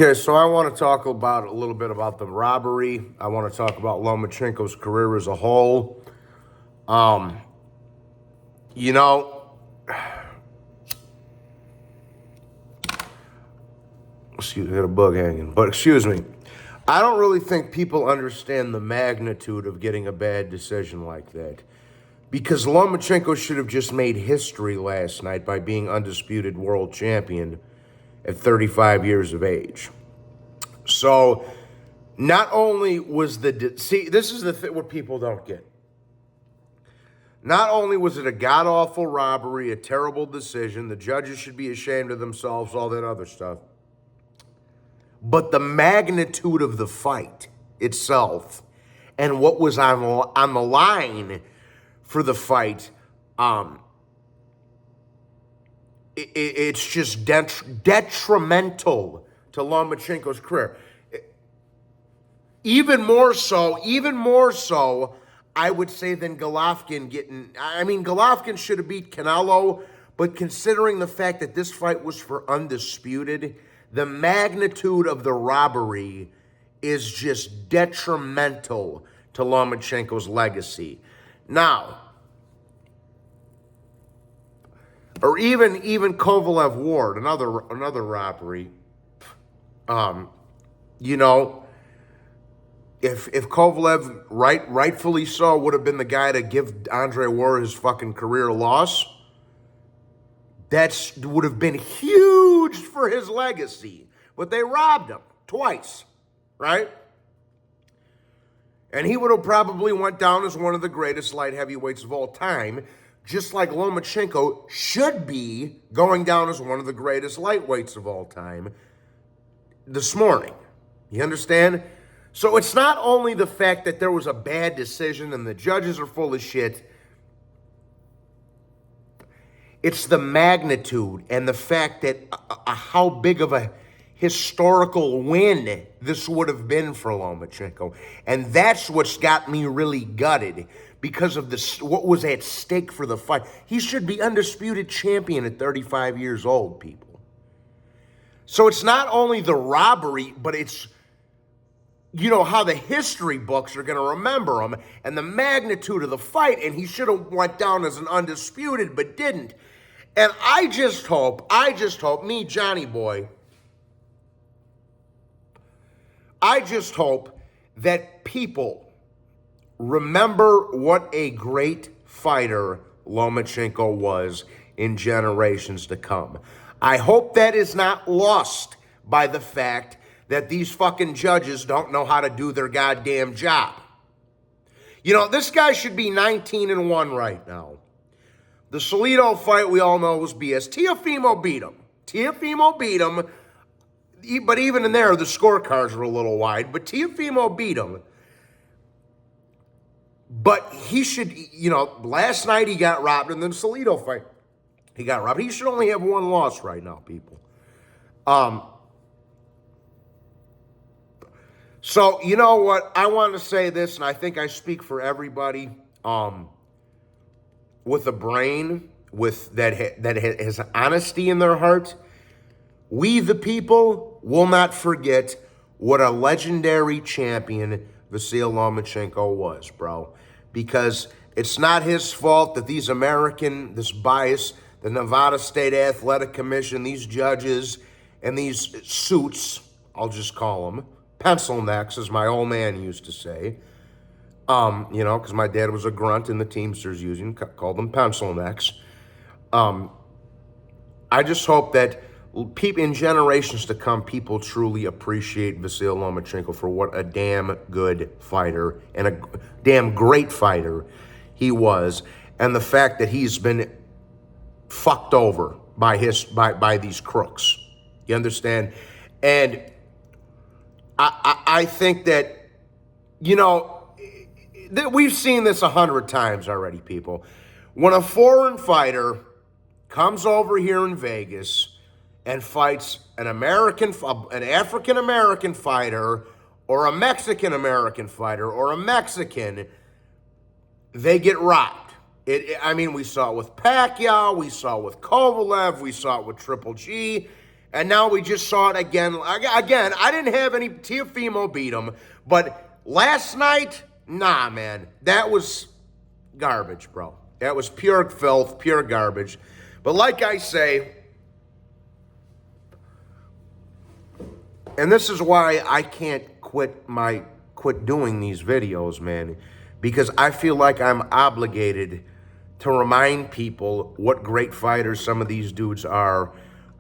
Okay, so I want to talk about a little bit about the robbery. I want to talk about Lomachenko's career as a whole. Um, you know, excuse me, I got a bug hanging, but excuse me. I don't really think people understand the magnitude of getting a bad decision like that. Because Lomachenko should have just made history last night by being undisputed world champion at 35 years of age. So, not only was see, this is what people don't get. Not only was it a god-awful robbery, a terrible decision, the judges should be ashamed of themselves, all that other stuff, but the magnitude of the fight itself and what was on the line for the fight, it's just detrimental to Lomachenko's career. Even more so, I would say, than Golovkin getting. I mean, Golovkin should have beat Canelo, but considering the fact that this fight was for undisputed, the magnitude of the robbery is just detrimental to Lomachenko's legacy. Now, or even Kovalev Ward, another robbery. You know, if Kovalev rightfully so would have been the guy to give Andre Ward his fucking career loss, that would have been huge for his legacy. But they robbed him twice, right? And he would have probably went down as one of the greatest light heavyweights of all time, just like Lomachenko should be going down as one of the greatest lightweights of all time this morning. You understand? So it's not only the fact that there was a bad decision and the judges are full of shit. It's the magnitude and the fact that how big of a historical win this would have been for Lomachenko. And that's what's got me really gutted because of this, what was at stake for the fight. He should be undisputed champion at 35 years old, people. So it's not only the robbery, but it's, you know, how the history books are going to remember him and the magnitude of the fight. And he should have went down as an undisputed, but didn't. And I just hope, me, Johnny Boy, I just hope that people remember what a great fighter Lomachenko was in generations to come. I hope that is not lost by the fact that these fucking judges don't know how to do their goddamn job. You know, this guy should be 19-1 right now. The Salido fight, we all know, was BS. Teofimo beat him. But even in there, the scorecards were a little wide. But Teofimo beat him. But he should, you know, last night he got robbed in the Salido fight. He got robbed. He should only have one loss right now, people. So, you know what? I want to say this, and I think I speak for everybody with a brain that has honesty in their heart. We, the people, will not forget what a legendary champion Vasyl Lomachenko was, bro. Because it's not his fault that this bias, the Nevada State Athletic Commission, these judges, and these suits, I'll just call them, pencil necks, as my old man used to say, you know, because my dad was a grunt in the Teamsters Union, called them pencil necks. I just hope that people in generations to come, people truly appreciate Vasyl Lomachenko for what a damn good fighter and a damn great fighter he was, and the fact that he's been fucked over by these crooks. You understand? And I think that, you know, that we've seen this 100 times already, people. When a foreign fighter comes over here in Vegas and fights an African-American fighter or a Mexican-American fighter or a Mexican, they get robbed. I mean, we saw it with Pacquiao, we saw it with Kovalev, we saw it with Triple G, And now we just saw it again. Again, I didn't have any. Teofimo beat him. But last night, nah, man. That was garbage, bro. That was pure filth, pure garbage. But like I say, and this is why I can't quit doing these videos, man. Because I feel like I'm obligated to remind people what great fighters some of these dudes are,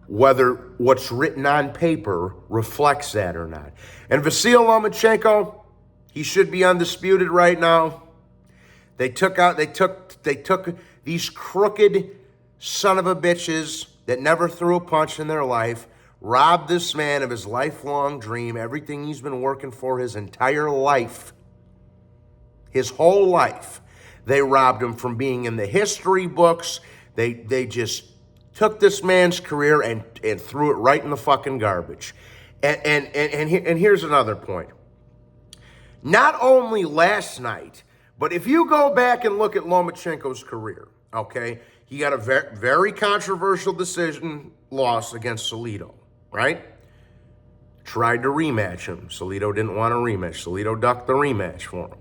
whether what's written on paper reflects that or not. And Vasyl Lomachenko, he should be undisputed right now. They took these crooked son of a bitches that never threw a punch in their life, robbed this man of his lifelong dream, everything he's been working for his entire life, his whole life. They robbed him from being in the history books. They just took this man's career and threw it right in the fucking garbage. And here's another point. Not only last night, but if you go back and look at Lomachenko's career, okay, he got a very controversial decision loss against Salido, right? Tried to rematch him. Salido didn't want a rematch. Salido ducked the rematch for him.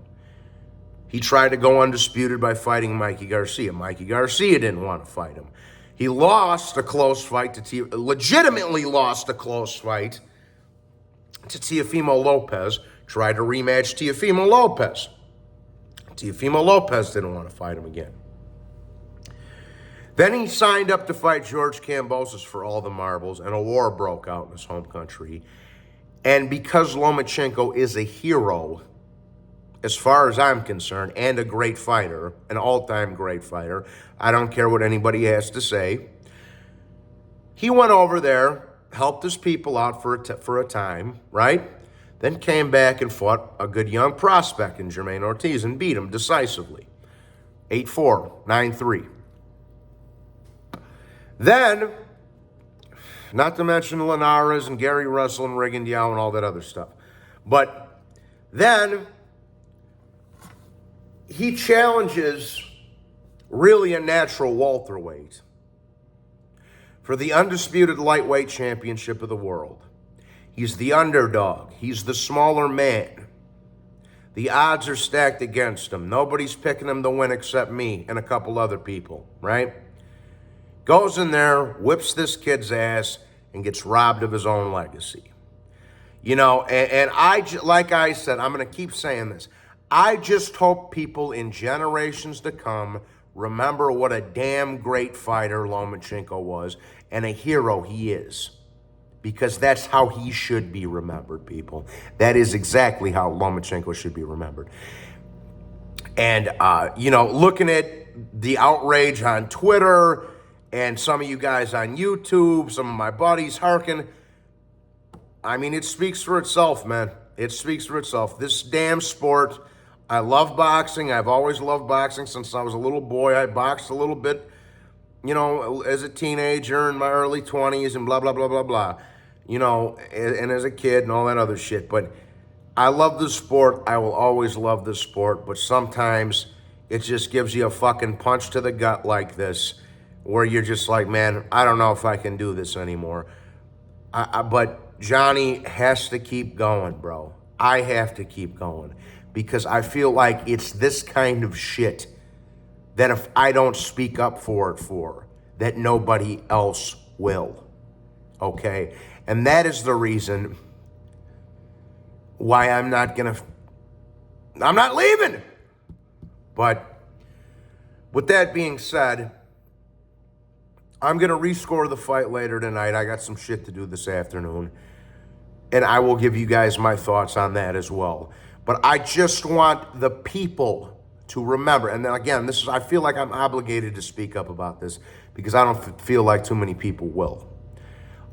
He tried to go undisputed by fighting Mikey Garcia. Mikey Garcia didn't want to fight him. He lost a close fight legitimately lost a close fight to Teofimo Lopez. Tried to rematch Teofimo Lopez. Teofimo Lopez didn't want to fight him again. Then he signed up to fight George Kambosos for all the marbles, and a war broke out in his home country. And because Lomachenko is a hero, as far as I'm concerned, and a great fighter, an all-time great fighter, I don't care what anybody has to say, he went over there, helped his people out for a time, right? Then came back and fought a good young prospect in Jermaine Ortiz and beat him decisively. 8-4, 9-3. Then, not to mention Linares and Gary Russell and Regan Diao and all that other stuff. But then he challenges really a natural welterweight for the undisputed lightweight championship of the world. He's the underdog. He's the smaller man. The odds are stacked against him. Nobody's picking him to win except me and a couple other people, right? Goes in there, whips this kid's ass, and gets robbed of his own legacy. You know, and like I said, I'm going to keep saying this. I just hope people in generations to come remember what a damn great fighter Lomachenko was and a hero he is. Because that's how he should be remembered, people. That is exactly how Lomachenko should be remembered. And, you know, looking at the outrage on Twitter and some of you guys on YouTube, some of my buddies harking, I mean, it speaks for itself, man. It speaks for itself. This damn sport, I love boxing. I've always loved boxing since I was a little boy. I boxed a little bit, you know, as a teenager in my early 20s and blah, blah, blah, blah, blah. You know, and as a kid and all that other shit. But I love the sport. I will always love the sport. But sometimes it just gives you a fucking punch to the gut like this, where you're just like, man, I don't know if I can do this anymore. But Johnny has to keep going, bro. I have to keep going. Because I feel like it's this kind of shit that if I don't speak up for, that nobody else will. Okay? And that is the reason why I'm not leaving. But with that being said, I'm going to rescore the fight later tonight. I got some shit to do this afternoon. And I will give you guys my thoughts on that as well. But I just want the people to remember. And then again, I feel like I'm obligated to speak up about this because I don't feel like too many people will.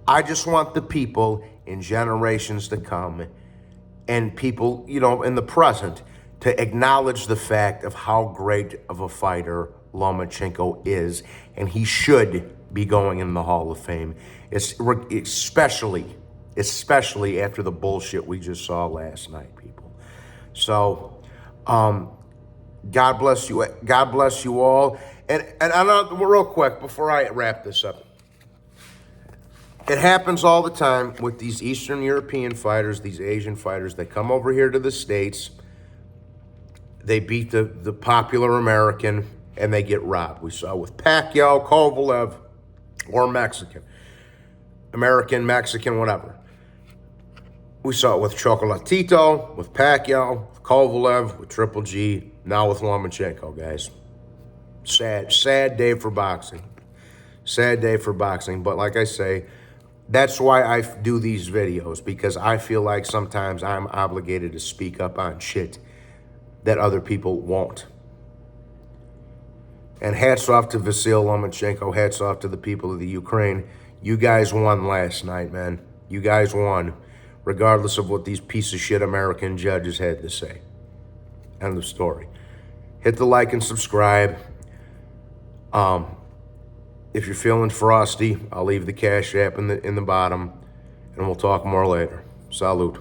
I just want the people in generations to come and people, you know, in the present to acknowledge the fact of how great of a fighter Lomachenko is. And he should be going in the Hall of Fame, especially after the bullshit we just saw last night, people. So, God bless you. God bless you all. And real quick, before I wrap this up, It happens all the time with these Eastern European fighters, these Asian fighters. They come over here to the States. They beat the popular American, and they get robbed. We saw with Pacquiao, Kovalev, or Mexican. American, Mexican, whatever. We saw it with Chocolatito, with Pacquiao, with Kovalev, with Triple G, now with Lomachenko, guys. Sad day for boxing. Sad day for boxing. But like I say, that's why I do these videos, because I feel like sometimes I'm obligated to speak up on shit that other people won't. And hats off to Vasyl Lomachenko. Hats off to the people of the Ukraine. You guys won last night, man. You guys won, regardless of what these piece of shit American judges had to say. End of story. Hit the like and subscribe. If you're feeling frosty, I'll leave the Cash App in the bottom, and we'll talk more later. Salute.